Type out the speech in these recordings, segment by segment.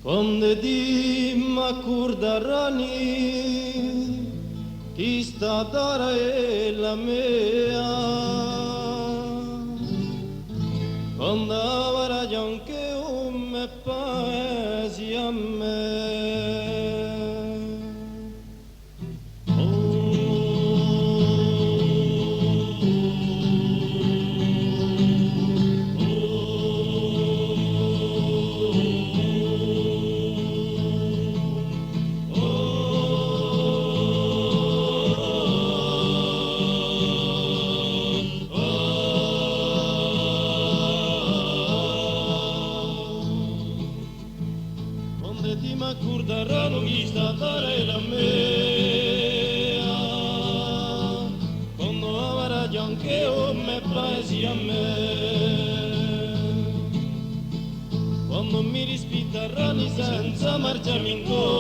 Quando di m'accordaranni chi sta dare è la mia, quando avrà anche un me paesi a me. Ti m'accorderanno chi sta a dare la mea, quando avrà anche me paesi a me, quando mi rispitteranno senza marciarmi in colo,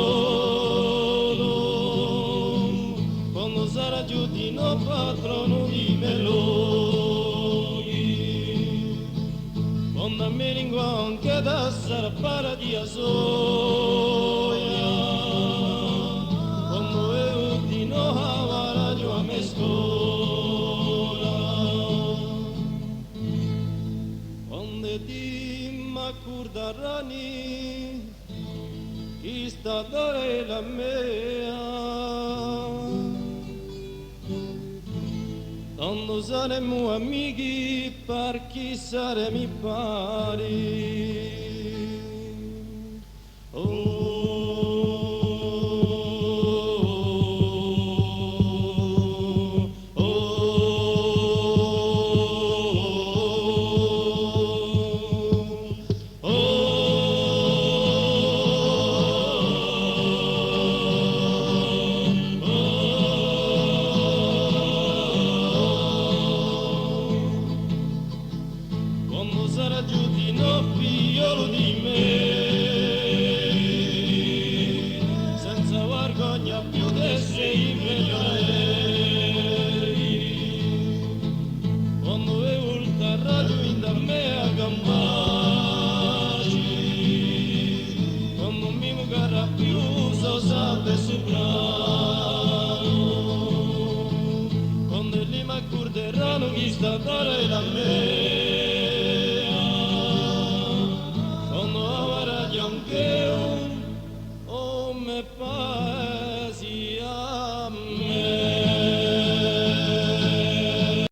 quando sarà giù di no patrono di melodi, quando mi lingua anche da sarà paradiso. Rani, chi sta a dare la mea, quando saremo amici per chi saremo pari. Quando sarà giù di no figliolo di me, senza vergogna più di sei migliori, quando è volta radio in da me a gambaci, quando mi mugarà più so sape soprano, quando lì m'accorderanno chi sta a dare la me.